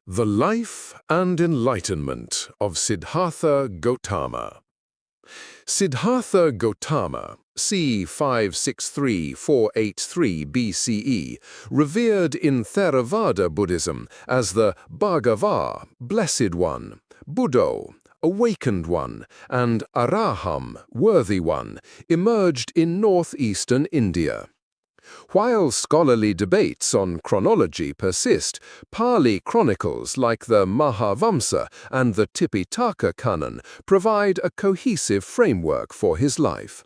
The Life and Enlightenment of Siddhattha Gotama. Siddhattha Gotama, c. 563–483 BCE, revered in Theravāda Buddhism as the Bhagavā, Blessed One, Buddho, Awakened One, and Araham, Worthy One, emerged in northeastern India. While scholarly debates on chronology persist, Pāli chronicles like the Mahāvaṁsa and the Tipiṭaka canon provide a cohesive framework for his life.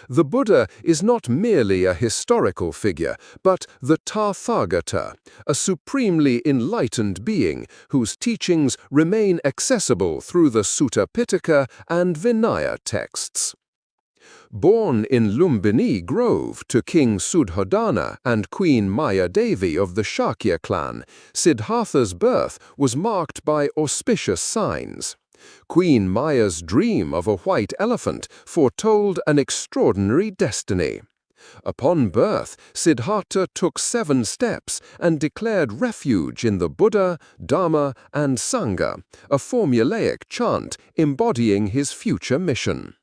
The Buddha is not merely a historical figure, but the Tathāgata, a supremely enlightened being whose teachings remain accessible through the Sutta Piṭaka and Vinaya texts. Born in Lumbinī Grove to King Suddhodana and Queen Māyādevī of the Shākya clan, Siddhattha's birth was marked by auspicious signs. Queen Māya's dream of a white elephant foretold an extraordinary destiny. Upon birth, Siddhattha took 7 steps and declared refuge in the Buddha, Dhamma, and Saṅgha, a formulaic chant embodying his future mission.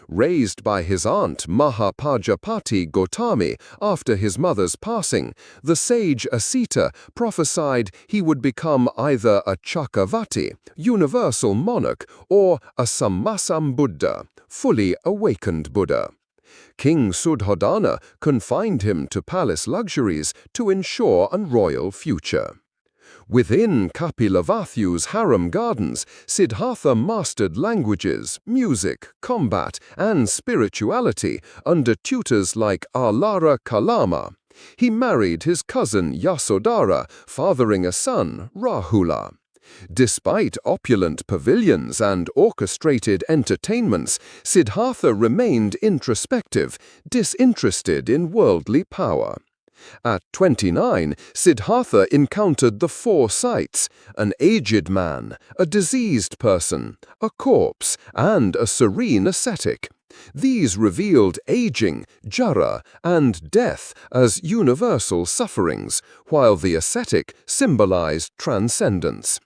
Raised by his aunt Mahāpajāpatī Gotamī after his mother's passing, the sage Asita prophesied he would become either a Cakravarti, universal monarch, or a Sammasambuddha, fully awakened Buddha. King Suddhodana confined him to palace luxuries to ensure a royal future. Within Kapilavathhu's harem gardens, Siddhattha mastered languages, music, combat, and spirituality under tutors like Alara Kalama. He married his cousin Yasodhara, fathering a son, Rahula. Despite opulent pavilions and orchestrated entertainments, Siddhattha remained introspective, disinterested in worldly power. At 29, Siddhattha encountered the 4 sights: an aged man, a diseased person, a corpse, and a serene ascetic. These revealed aging, jara, and death as universal sufferings, while the ascetic symbolized transcendence.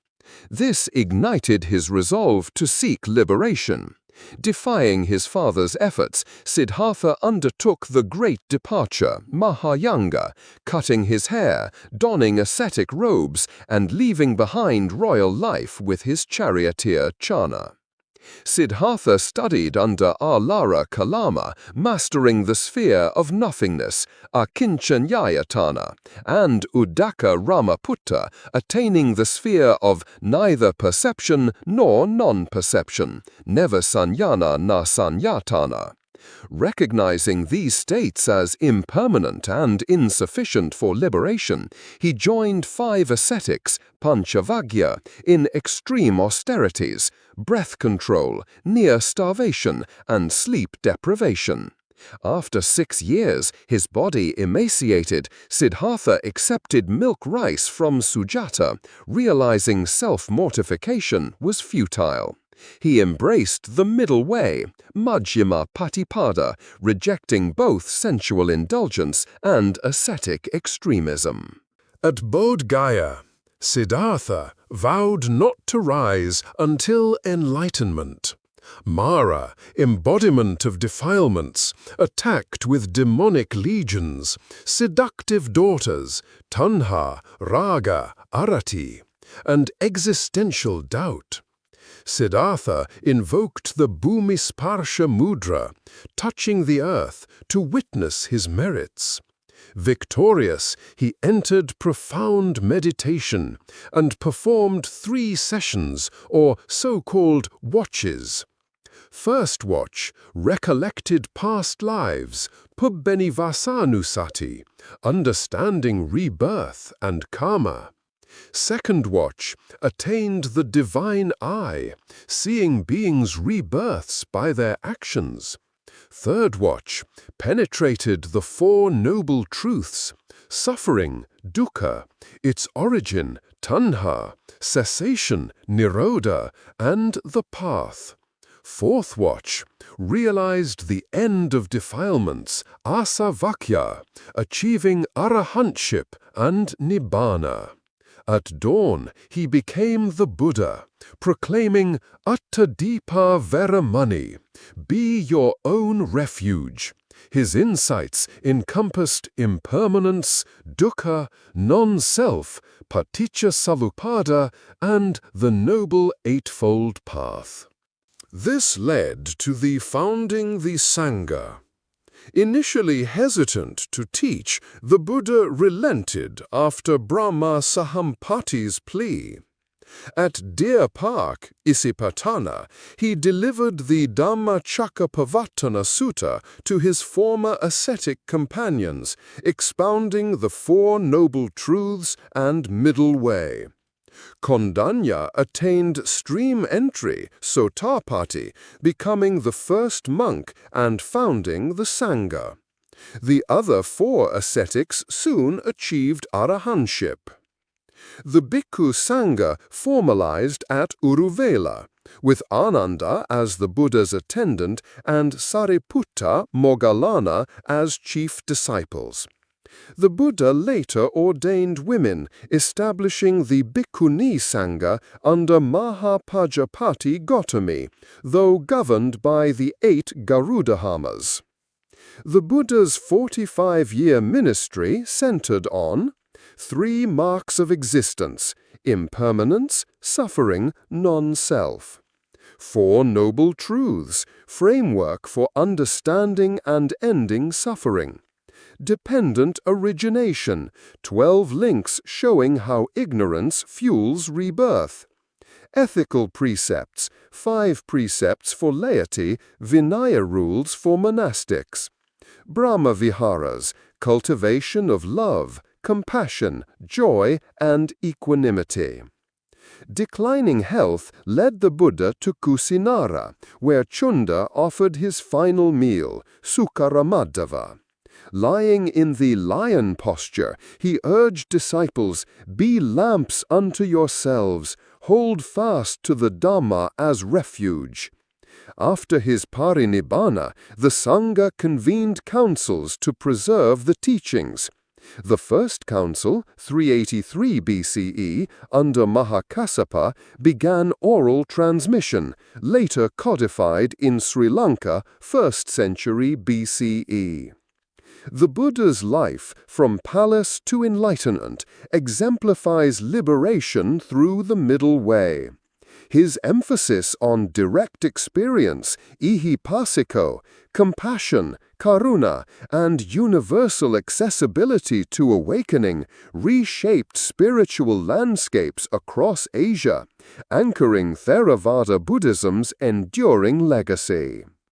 This ignited his resolve to seek liberation. Defying his father's efforts, Siddhattha undertook the great departure, Mahayanga, cutting his hair, donning ascetic robes, and leaving behind royal life with his charioteer Channa. Siddhattha studied under Alara Kalama, mastering the sphere of nothingness, Akinchanyayatana, and Uddaka Ramaputta, attaining the sphere of neither perception nor non-perception, never sanyana na sanyatana. Recognizing these states as impermanent and insufficient for liberation, he joined 5 ascetics, Panchavagya, in extreme austerities, breath control, near starvation, and sleep deprivation. After 6 years, his body emaciated, Siddhattha accepted milk rice from Sujata, realizing self-mortification was futile. He embraced the middle way, Majjhima Patipada, rejecting both sensual indulgence and ascetic extremism. At Bodh Gaya, Siddhattha vowed not to rise until enlightenment. Mara, embodiment of defilements, attacked with demonic legions, seductive daughters, tanha, raga, arati, and existential doubt. Siddhattha invoked the Bhumisparsha Mudra, touching the earth to witness his merits. Victorious, he entered profound meditation and performed 3 sessions, or so-called watches. First watch, recollected past lives, Pubbenivasanusati, understanding rebirth and karma. Second watch, attained the divine eye, seeing beings' rebirths by their actions. Third watch, penetrated the 4 noble truths: suffering, dukkha, its origin, tanha, cessation, nirodha, and the path. Fourth watch, realized the end of defilements, asavakya, achieving arahantship and nibbana. At dawn, he became the Buddha, proclaiming Attadipa Veramani, be your own refuge. His insights encompassed impermanence, dukkha, non-self, paticca-samuppada, and the Noble Eightfold Path. This led to the founding the Saṅgha. Initially hesitant to teach, the Buddha relented after Brahma Sahampati's plea. At Deer Park, Isipatana, he delivered the Dhammacakkappavattana Sutta to his former ascetic companions, expounding the Four Noble Truths and Middle Way. Kondanya attained stream entry, Sotāpati, becoming the first monk and founding the Saṅgha. The other four ascetics soon achieved arahantship. The Bhikkhu Saṅgha formalized at Uruvela, with Ananda as the Buddha's attendant and Sariputta Moggallana as chief disciples. The Buddha later ordained women, establishing the Bhikkhuni Saṅgha under Mahāpajāpatī Gotamī, though governed by the 8 Garudhamas. The Buddha's 45-year ministry centered on 3 marks of existence: impermanence, suffering, non-self; 4 noble truths, framework for understanding and ending suffering; dependent origination, 12 links showing how ignorance fuels rebirth; ethical precepts, 5 precepts for laity, Vinaya rules for monastics; Brahma Viharas, cultivation of love, compassion, joy, and equanimity. Declining health led the Buddha to Kusinara, where Chunda offered his final meal, Sukaramadava. Lying in the lion posture, he urged disciples, be lamps unto yourselves, hold fast to the Dhamma as refuge. After his parinibbana, the Saṅgha convened councils to preserve the teachings. The first council, 383 BCE, under Mahākassapa, began oral transmission, later codified in Sri Lanka, 1st century BCE. The Buddha's life, from palace to enlightenment, exemplifies liberation through the middle way. His emphasis on direct experience, ihipassiko, compassion, karuna, and universal accessibility to awakening reshaped spiritual landscapes across Asia, anchoring Theravāda Buddhism's enduring legacy.